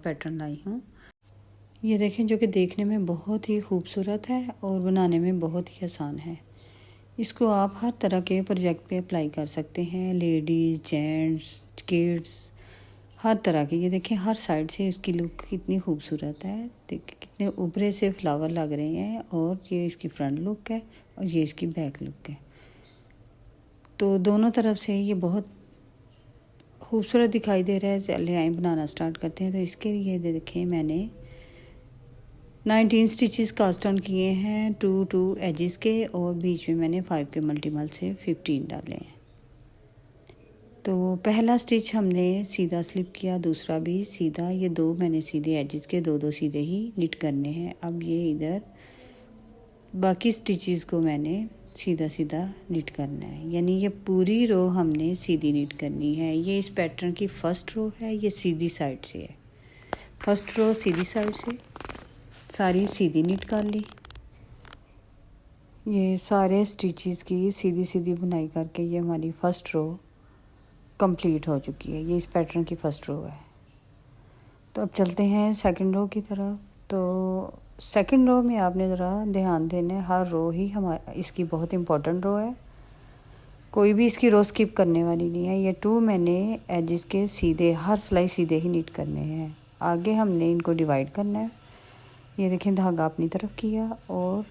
Pattern लाई हूँ। ये देखें, जो कि देखने में बहुत ही खूबसूरत है और बनाने में बहुत ही आसान है। इसको आप हर तरह के प्रोजेक्ट पे अप्लाई कर सकते हैं, लेडीज़, जेंट्स, किड्स, हर तरह के। ये देखें, हर साइड से इसकी लुक कितनी खूबसूरत है। देखिए कितने ऊपरे से फ्लावर लग रहे हैं, और ये इसकी फ्रंट लुक है और ये इसकी बैक लुक है। तो दोनों तरफ से ये बहुत खूबसूरत दिखाई दे रहा है। चलिए आए बनाना स्टार्ट करते हैं। तो इसके लिए देखें, मैंने 19 स्टिचेस कास्ट ऑन किए हैं, 2 एजेस के, और बीच में मैंने 5 के मल्टीपल से 15 डाले हैं। तो पहला स्टिच हमने सीधा स्लिप किया, दूसरा भी सीधा। ये दो मैंने सीधे एजेस के दो सीधे ही निट करने हैं। अब ये इधर बाकी स्टिचेस को मैंने सीधा सीधा निट करना है, यानी ये पूरी रो हमने सीधी निट करनी है। ये इस पैटर्न की फर्स्ट रो है, ये सीधी साइड से है। फर्स्ट रो सीधी साइड से सारी सीधी निट कर ली। ये सारे स्टिचेस की सीधी सीधी बुनाई करके ये हमारी फर्स्ट रो कंप्लीट हो चुकी है। ये इस पैटर्न की फर्स्ट रो है। तो अब चलते हैं सेकंड रो की तरफ। तो सेकंड रो में आपने ज़रा ध्यान देना है, हर रो ही हमारा इसकी बहुत इम्पोर्टेंट रो है, कोई भी इसकी रो स्किप करने वाली नहीं है। ये 2 मैंने एजेस के सीधे, हर सिलाई सीधे ही नीट करने हैं। आगे हमने इनको डिवाइड करना है। ये देखें, धागा अपनी तरफ किया और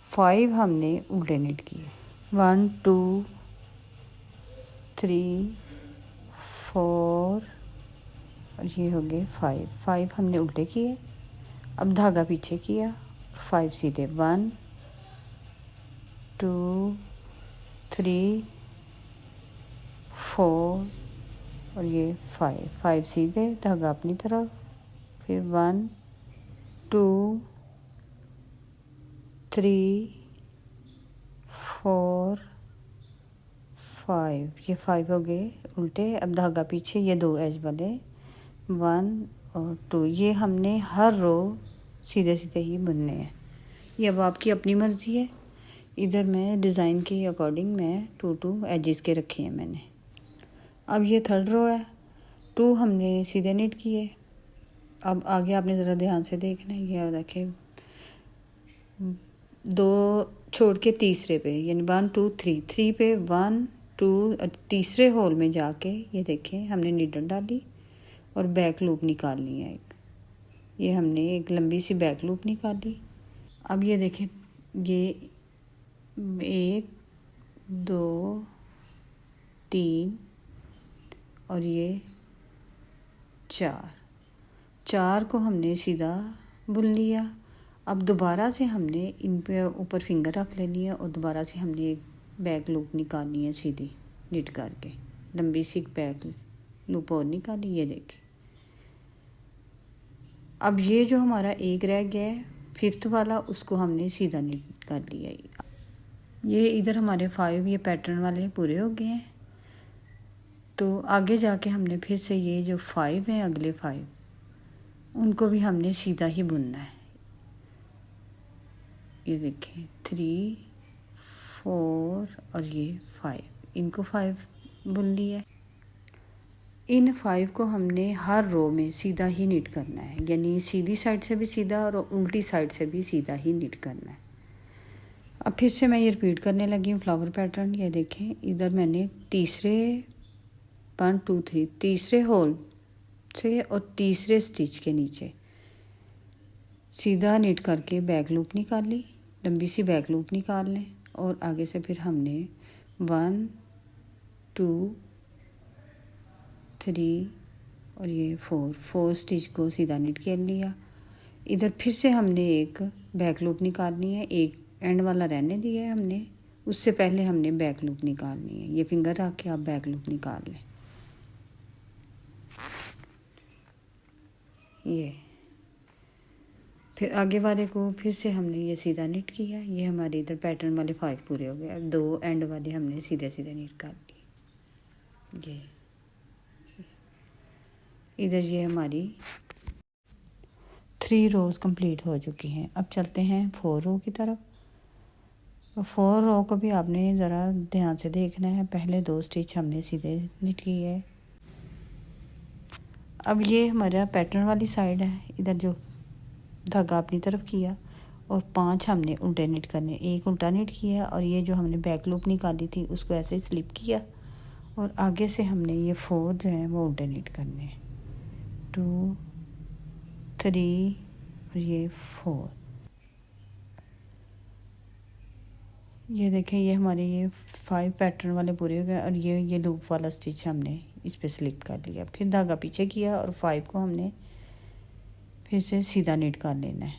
5 हमने उल्टे नीट किए। 1 2 3 4 और ये हो गए 5 हमने उल्टे किए। अब धागा पीछे किया, 5 सीधे, 1 2 3 4 और ये 5 सीधे, धागा अपनी तरफ, फिर 1 2 3 4 5, ये 5 हो गए उल्टे। अब धागा पीछे, ये 2 एज वाले, 1 और 2। ये हमने हर रो सीधे सीधे ही बुनने हैं। ये अब आपकी अपनी मर्ज़ी है। इधर मैं डिज़ाइन के अकॉर्डिंग मैं 2 एजेस के रखे हैं मैंने। अब ये थर्ड रो है, 2 हमने सीधे निट किए। अब आगे आपने ज़रा ध्यान से देखना है। ये देखें, 2 छोड़ के तीसरे पे, यानी 1 2 3 पे 1 2, तीसरे होल में जाके ये देखें हमने नीडल डाली और बैक लूप निकालनी है एक। ये हमने एक लंबी सी बैक लूप निकाली। अब ये देखें, ये 1 2 3 और ये 4 को हमने सीधा बुन लिया। अब दोबारा से हमने इन पे ऊपर फिंगर रख लेनी है और दोबारा से हमने एक बैक लूप निकालनी है सीधी निट करके, लंबी सी बैक लूप और निकाली। ये देखिए, अब ये जो हमारा एक रह गया है 5th वाला, उसको हमने सीधा निट कर लिया। ये इधर हमारे 5 ये पैटर्न वाले पूरे हो गए हैं। तो आगे जाके हमने फिर से ये जो 5 हैं, अगले 5 उनको भी हमने सीधा ही बुनना है। ये देखें, 3 4 और ये 5, इनको 5 बुन लिया। इन 5 को हमने हर रो में सीधा ही निट करना है, यानी सीधी साइड से भी सीधा और उल्टी साइड से भी सीधा ही निट करना है। अब फिर से मैं ये रिपीट करने लगी हूँ फ्लावर पैटर्न। ये देखें, इधर मैंने तीसरे 1 2 3 तीसरे होल से और तीसरे स्टिच के नीचे सीधा निट करके बैक लूप निकाल ली, लंबी सी बैक लूप निकाल लें। और आगे से फिर हमने 1 2 3 और ये 4 स्टिच को सीधा निट कर लिया। इधर फिर से हमने एक बैक लूप निकालनी है, एक एंड वाला रहने दिया है हमने, उससे पहले हमने बैक लूप निकालनी है। ये फिंगर रख के आप बैक लूप निकाल लें। ये फिर आगे वाले को फिर से हमने ये सीधा निट किया। ये हमारे इधर पैटर्न वाले 5 पूरे हो गए। अब 2 एंड वाले हमने सीधे सीधे निट कर ली। ये इधर ये हमारी 3 रोज़ कंप्लीट हो चुकी हैं। अब चलते हैं 4 रो की तरफ। 4 रो को भी आपने ज़रा ध्यान से देखना है। पहले 2 स्टिच हमने सीधे निट किए, अब ये हमारा पैटर्न वाली साइड है, इधर जो धागा अपनी तरफ किया और 5 हमने उल्टे निट करने, एक उल्टा निट किया और ये जो हमने बैक लूप निकाली थी उसको ऐसे स्लिप किया और आगे से हमने ये 4 जो है वो उल्टे निट करने, 2 3 और ये 4। ये देखें, ये हमारे ये 5 पैटर्न वाले पूरे हो गए और ये लूप वाला स्टिच हमने इस पे स्लिप कर लिया। फिर धागा पीछे किया और 5 को हमने फिर से सीधा निट कर लेना है,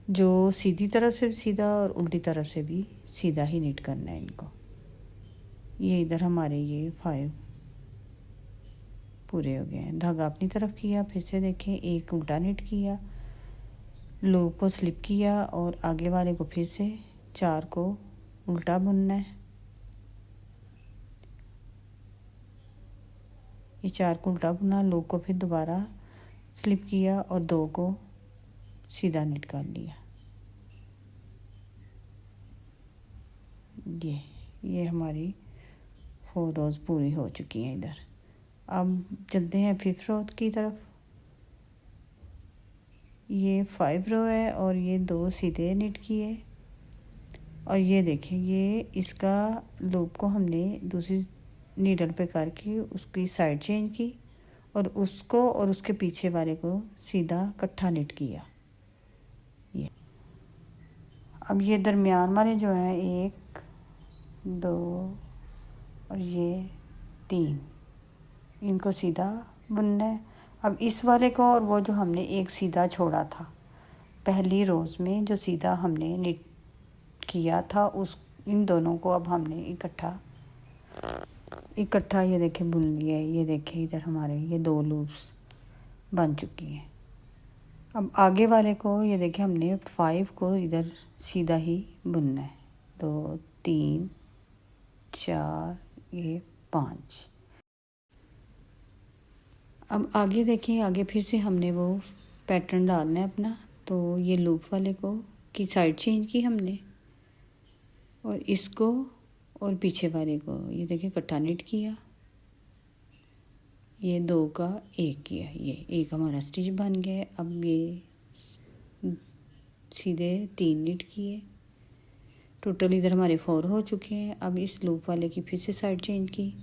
जो सीधी तरफ से भी सीधा और उल्टी तरफ से भी सीधा ही निट करना है इनको। ये इधर हमारे ये 5 पूरे हो गए हैं। धागा अपनी तरफ किया, फिर से देखें एक उल्टा निट किया, लूप को स्लिप किया और आगे वाले को फिर से 4 को उल्टा बुनना है। ये 4 को उल्टा बुना, लूप को फिर दोबारा स्लिप किया और 2 को सीधा निट कर लिया। ये हमारी 4 रोज़ पूरी हो चुकी हैं इधर। अब चलते हैं 5th रो की तरफ। ये 5 रो है और ये 2 सीधे निट किए और ये देखें, ये इसका लूप को हमने दूसरी नीडल पे करके उसकी साइड चेंज की और उसको और उसके पीछे वाले को सीधा इकट्ठा निट किया। ये अब ये दरमियान वाले जो हैं 1 2 और ये 3, इनको सीधा बुनना है। अब इस वाले को और वो जो हमने एक सीधा छोड़ा था पहली रोज़ में, जो सीधा हमने निट किया था, उस इन दोनों को अब हमने इकट्ठा ये देखें बुन लिया है। ये देखें इधर हमारे ये 2 लूप्स बन चुकी हैं। अब आगे वाले को ये देखें हमने 5 को इधर सीधा ही बुनना है, 2 3 4 ये 5। अब आगे देखें, आगे फिर से हमने वो पैटर्न डालना है अपना, तो ये लूप वाले को की साइड चेंज की हमने और इसको और पीछे वाले को ये देखिए इकट्ठा निट किया, ये 2 का 1 किया, ये एक हमारा स्टिच बन गया। अब ये सीधे 3 निट किए, टोटल इधर हमारे 4 हो चुके हैं। अब इस लूप वाले की फिर से साइड चेंज की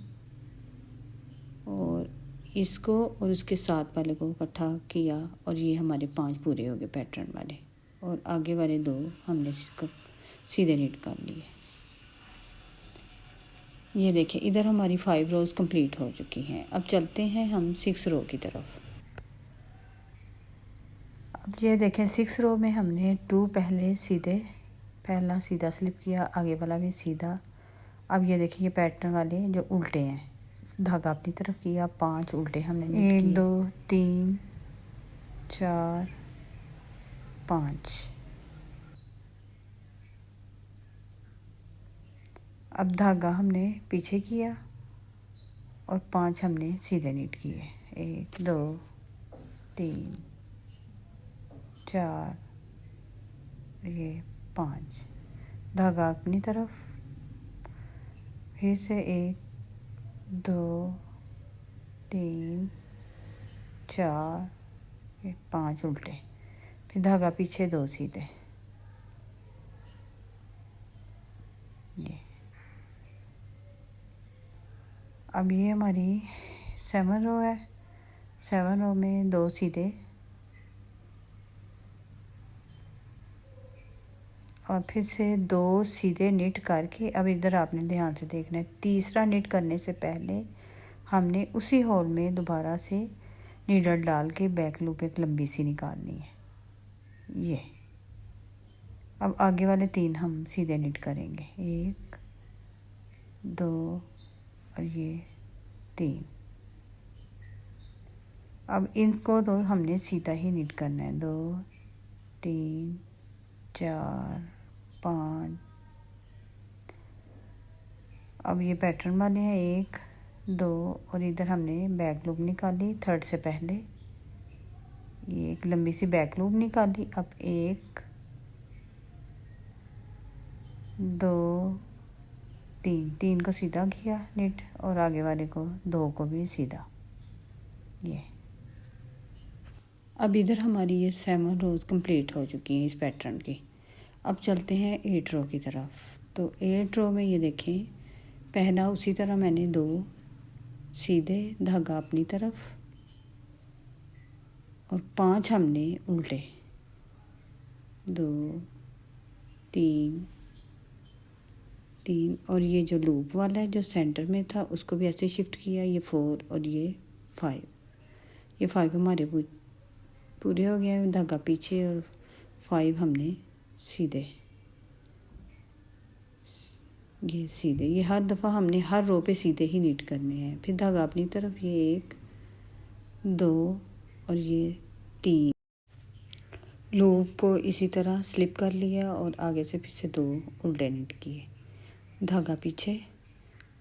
और इसको और उसके साथ वाले को इकट्ठा किया और ये हमारे 5 पूरे हो गए पैटर्न वाले और आगे वाले 2 हमने इसको सीधे निट कर लिए। ये देखें इधर हमारी 5 रोज़ कंप्लीट हो चुकी हैं। अब चलते हैं हम 6 रो की तरफ। अब ये देखें 6 रो में हमने 2 पहला सीधा स्लिप किया, आगे वाला भी सीधा। अब ये देखिए ये पैटर्न वाले जो उल्टे हैं, धागा अपनी तरफ किया, 5 उल्टे हमने निट किए, 1 2 3 4 5। अब धागा हमने पीछे किया और 5 हमने सीधे निट किए, 1 2 3 4 ये 5। धागा अपनी तरफ, फिर से 1 2 3 4 ये 5 उल्टे, फिर धागा पीछे 2 सीधे। ये अब ये हमारी 7 रो है। 7 रो में 2 सीधे और फिर से 2 सीधे निट करके, अब इधर आपने ध्यान से देखना है, तीसरा निट करने से पहले हमने उसी होल में दोबारा से नीडल डाल के बैक लूप एक लंबी सी निकालनी है। ये अब आगे वाले 3 हम सीधे निट करेंगे, 1 2 और ये 3। अब इनको तो हमने सीधा ही निट करना है, 2 3 4 5। अब ये पैटर्न वाले हैं 1 2 और इधर हमने बैक लूप निकाली 3rd से पहले, ये एक लंबी सी बैक लूप निकाली। अब 1 2 3 को सीधा किया निट और आगे वाले को 2 को भी सीधा। ये अब इधर हमारी ये 7 रोज़ कंप्लीट हो चुकी हैं इस पैटर्न की। अब चलते हैं 8 रो की तरफ। तो 8 रो में ये देखें, पहला उसी तरह मैंने 2 सीधे धागा अपनी तरफ और 5 हमने उल्टे, 2 3 3, और ये जो लूप वाला है जो सेंटर में था उसको भी ऐसे शिफ्ट किया, ये 4 और ये 5, ये 5 हमारे पूरे हो गए, धागा पीछे और 5 हमने सीधे, ये सीधे, ये हर दफ़ा हमने हर रो पे सीधे ही नीट करने हैं। फिर धागा अपनी तरफ, ये 1 2 और ये 3, लूप को इसी तरह स्लिप कर लिया और आगे से फिर से 2 उल्टे नीट किए, धागा पीछे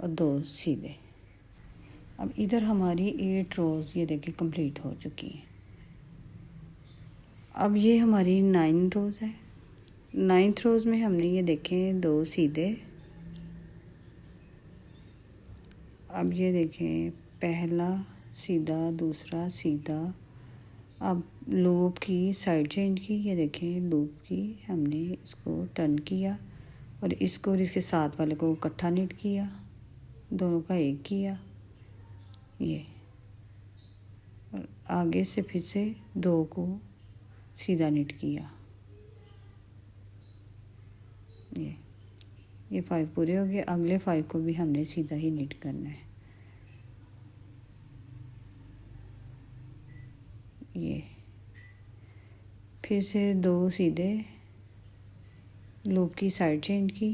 और 2 सीधे। अब इधर हमारी 8 रोज़ ये देखिए कंप्लीट हो चुकी हैं। अब ये हमारी 9 रोज़ है। 9th रोज़ में हमने ये देखें 2 सीधे, अब ये देखें पहला सीधा, दूसरा सीधा। अब लूप की साइड चेंज की, ये देखें लूप की हमने इसको टर्न किया और इसको और इसके साथ वाले को इकट्ठा नीट किया, दोनों का एक किया, ये, और आगे से फिर से 2 को सीधा नीट किया, ये 5 पूरे हो गए। अगले 5 को भी हमने सीधा ही नीट करना है, ये फिर से 2 सीधे, लूप की साइड चेंज की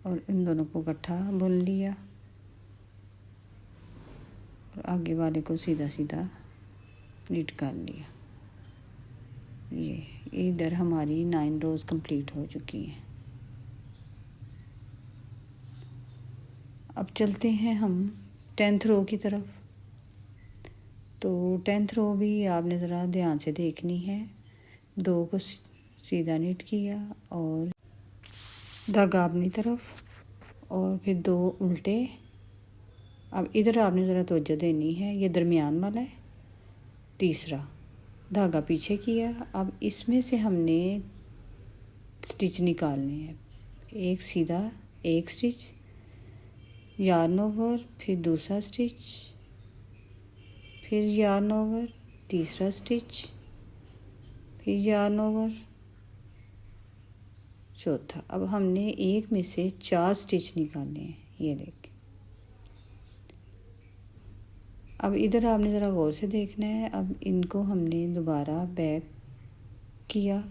और इन दोनों को इकट्ठा बुन लिया और आगे वाले को सीधा सीधा नीट कर लिया। ये इधर हमारी 9 रोज़ कंप्लीट हो चुकी हैं। अब चलते हैं हम 10th रो की तरफ। तो 10th रो भी आपने ज़रा ध्यान से देखनी है। 2 को सीधा नीट किया और धागा अपनी तरफ और फिर 2 उल्टे। अब इधर आपने ज़रा तवज्जो देनी है, ये दरमियान वाला है, तीसरा धागा पीछे किया। अब इसमें से हमने स्टिच निकालने हैं, एक सीधा, एक स्टिच, यार्न ओवर, फिर दूसरा स्टिच, फिर यार्न ओवर, तीसरा स्टिच, फिर यार्न ओवर, चौथा। अब हमने एक में से 4 स्टिच निकालने हैं, ये देखें। अब इधर आपने ज़रा गौर से देखना है। अब इनको हमने दोबारा बैक किया,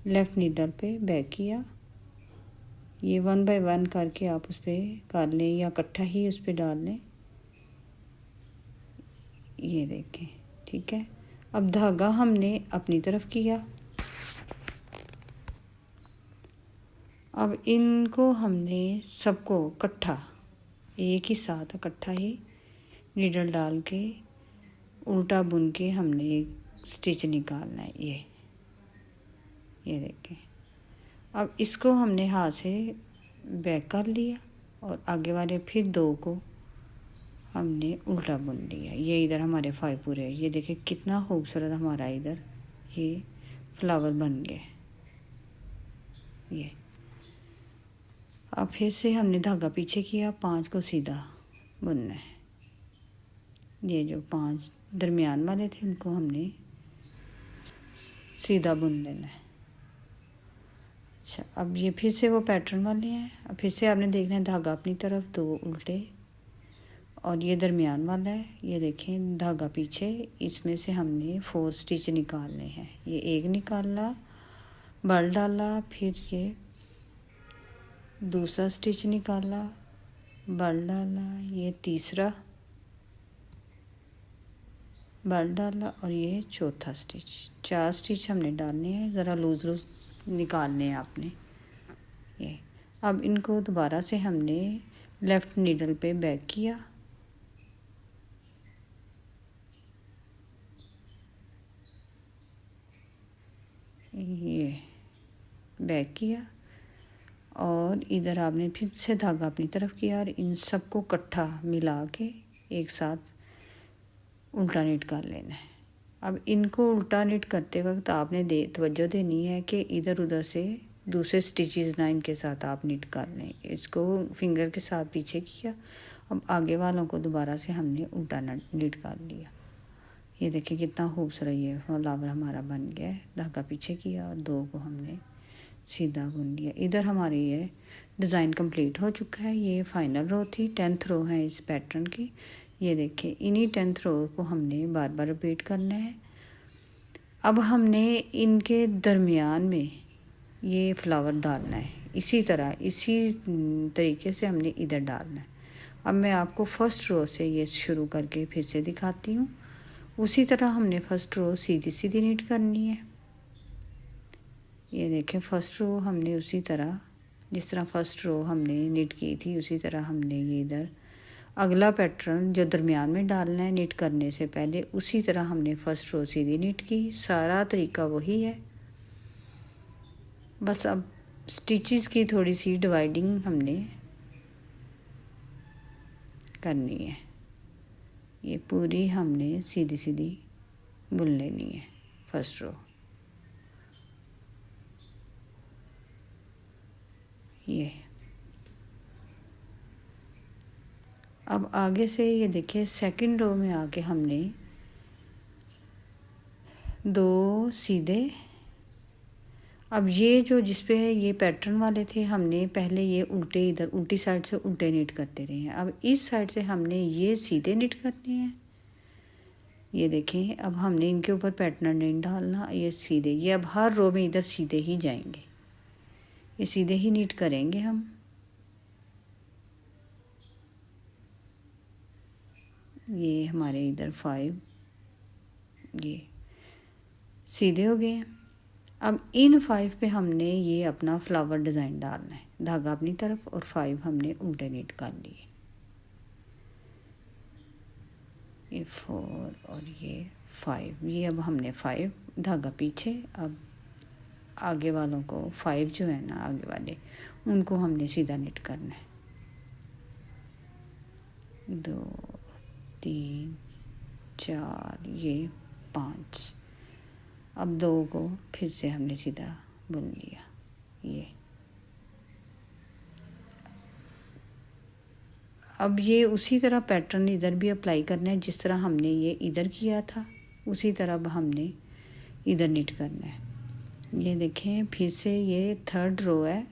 लेफ़्ट नीडल पे बैक किया, ये 1 बाय 1 करके आप उस पर कर लें या इकट्ठा ही उस पर डाल लें, ये देखें, ठीक है। अब धागा हमने अपनी तरफ किया, अब इनको हमने सबको इकट्ठा एक ही साथ इकट्ठा ही नीडल डाल के उल्टा बुन के हमने एक स्टिच निकालना है, ये देखें। अब इसको हमने हाथ से बैक कर लिया और आगे वाले फिर 2 को हमने उल्टा बुन लिया। ये इधर हमारे 5 पूरे, ये देखें कितना खूबसूरत हमारा इधर ये फ्लावर बन गया, ये। अब फिर से हमने धागा पीछे किया, 5 को सीधा बुनना है, ये जो 5 दरमियान वाले थे उनको हमने सीधा बुन लेना है। अच्छा, अब ये फिर से वो पैटर्न वाले हैं। अब फिर से आपने देखना है धागा अपनी तरफ, 2 उल्टे, और ये दरमियान वाला है, ये देखें धागा पीछे, इसमें से हमने 4 स्टिच निकालने हैं। ये एक निकाला, बल डाला, फिर ये दूसरा स्टिच निकाला, बल डाला, ये तीसरा बल डाला और ये चौथा स्टिच। 4 स्टिच हमने डालने हैं, ज़रा लूज़ निकालने हैं आपने, ये। अब इनको दोबारा से हमने लेफ़्ट नीडल पे बैक किया, ये बैक किया और इधर आपने फिर से धागा अपनी तरफ किया और इन सबको इकट्ठा मिला के एक साथ उल्टा नीट कर लेना है। अब इनको उल्टा नीट करते वक्त आपने तवज्जो देनी है कि इधर उधर से दूसरे स्टिचेस ना इनके साथ आप नीट कर लें। इसको फिंगर के साथ पीछे किया, अब आगे वालों को दोबारा से हमने उल्टा नीट कर लिया। ये देखिए कितना खूबसूरत ये फ्लावर हमारा बन गया है। धागा पीछे किया और 2 को हमने सीधा बुन लिया। इधर हमारी ये डिज़ाइन कंप्लीट हो चुका है। ये फाइनल रो थी, 10th रो है इस पैटर्न की। ये देखिए इन्हीं 10th रो को हमने बार बार रिपीट करना है। अब हमने इनके दरमियान में ये फ्लावर डालना है, इसी तरह इसी तरीके से हमने इधर डालना है। अब मैं आपको फर्स्ट रो से ये शुरू करके फिर से दिखाती हूँ। उसी तरह हमने फर्स्ट रो सीधी सीधी नीट करनी है। ये देखें फर्स्ट रो हमने उसी तरह, जिस तरह फर्स्ट रो हमने नीट की थी उसी तरह हमने ये इधर अगला पैटर्न जो दरमियान में डालना है नीट करने से पहले, उसी तरह हमने फर्स्ट रो सीधी नीट की। सारा तरीका वही है, बस अब स्टिचेस की थोड़ी सी डिवाइडिंग हमने करनी है। ये पूरी हमने सीधी सीधी बुन लेनी है फर्स्ट रो। ये अब आगे से ये देखिए सेकंड रो में आके हमने 2 सीधे, अब ये जो जिस पे ये पैटर्न वाले थे हमने पहले ये उल्टे इधर उल्टी साइड से उल्टे नीट करते रहे हैं। अब इस साइड से हमने ये सीधे नीट करने हैं। ये देखें अब हमने इनके ऊपर पैटर्न नहीं डालना, ये सीधे, ये अब हर रो में इधर सीधे ही जाएंगे, ये सीधे ही नीट करेंगे हम। ये हमारे इधर 5 ये सीधे हो गए हैं। अब इन 5 पे हमने ये अपना फ्लावर डिज़ाइन डालना है, धागा अपनी तरफ और 5 हमने उल्टे नीट कर लिए। ये 4 और ये 5, ये अब हमने 5 धागा पीछे। अब आगे वालों को 5 जो है ना आगे वाले उनको हमने सीधा नीट करना है। 2 3 4 ये 5, अब 2 को फिर से हमने सीधा बुन लिया। ये अब ये उसी तरह पैटर्न इधर भी अप्लाई करना है, जिस तरह हमने ये इधर किया था उसी तरह अब हमने इधर नीट करना है। ये देखें फिर से ये 3rd रो है,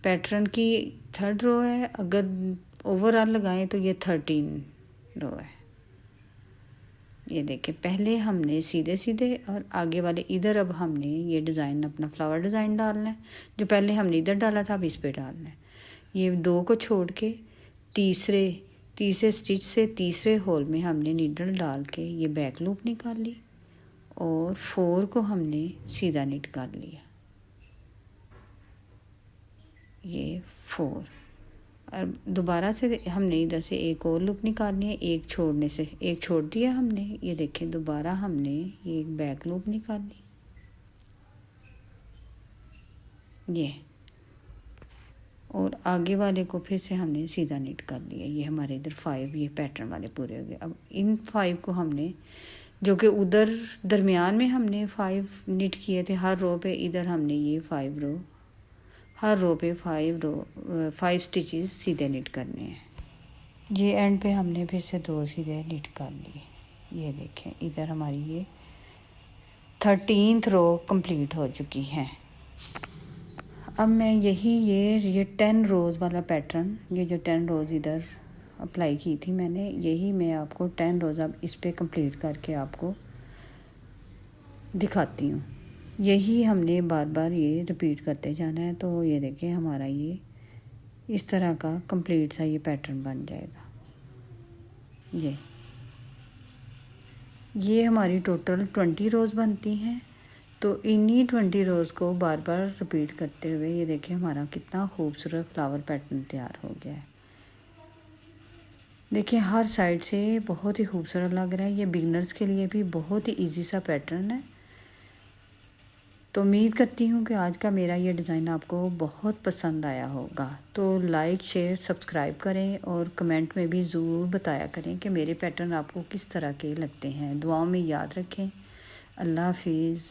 पैटर्न की 3rd रो है। अगर ओवरऑल लगाएं तो ये 13 रो है। ये देखें पहले हमने सीधे सीधे और आगे वाले इधर अब हमने ये डिज़ाइन अपना फ्लावर डिज़ाइन डालना है। जो पहले हमने इधर डाला था अब इस पे डालना है। ये 2 को छोड़ के तीसरे स्टिच से तीसरे होल में हमने नीडल डाल के ये बैक लूप निकाल ली और 4 को हमने सीधा नीट कर लिया। ये 4 और दोबारा से हमने इधर से एक और लूप निकालनी है, एक छोड़ने से एक छोड़ दिया हमने। ये देखें दोबारा हमने ये एक बैक लूप निकाली, ये और आगे वाले को फिर से हमने सीधा नीट कर लिया। ये हमारे इधर 5 ये पैटर्न वाले पूरे हो गए। अब इन 5 को हमने जो कि उधर दरमियान में हमने 5 नीट किए थे हर रो पे, इधर हमने ये 5 रो हर रो पे 5 स्टिचेस सीधे नीट करने हैं। ये एंड पे हमने फिर से 2 सीधे नीट कर लिए। ये देखें इधर हमारी ये 13th रो कंप्लीट हो चुकी है। अब मैं ये 10 रोज़ वाला पैटर्न, ये जो 10 रोज़ इधर अप्लाई की थी मैंने, यही मैं आपको 10 रोज़ अब इस पे कंप्लीट करके आपको दिखाती हूँ। यही हमने बार बार ये रिपीट करते जाना है। तो ये देखिए हमारा ये इस तरह का कंप्लीट सा ये पैटर्न बन जाएगा। ये हमारी टोटल 20 रोज़ बनती हैं। तो इन्हीं 20 रोज़ को बार बार रिपीट करते हुए ये देखिए हमारा कितना खूबसूरत फ्लावर पैटर्न तैयार हो गया है। देखिए हर साइड से बहुत ही खूबसूरत लग रहा है। ये बिगनर्स के लिए भी बहुत ही इजी सा पैटर्न है। तो उम्मीद करती हूँ कि आज का मेरा ये डिज़ाइन आपको बहुत पसंद आया होगा। तो लाइक शेयर सब्सक्राइब करें और कमेंट में भी ज़रूर बताया करें कि मेरे पैटर्न आपको किस तरह के लगते हैं। दुआओं में याद रखें। अल्लाह हाफिज़।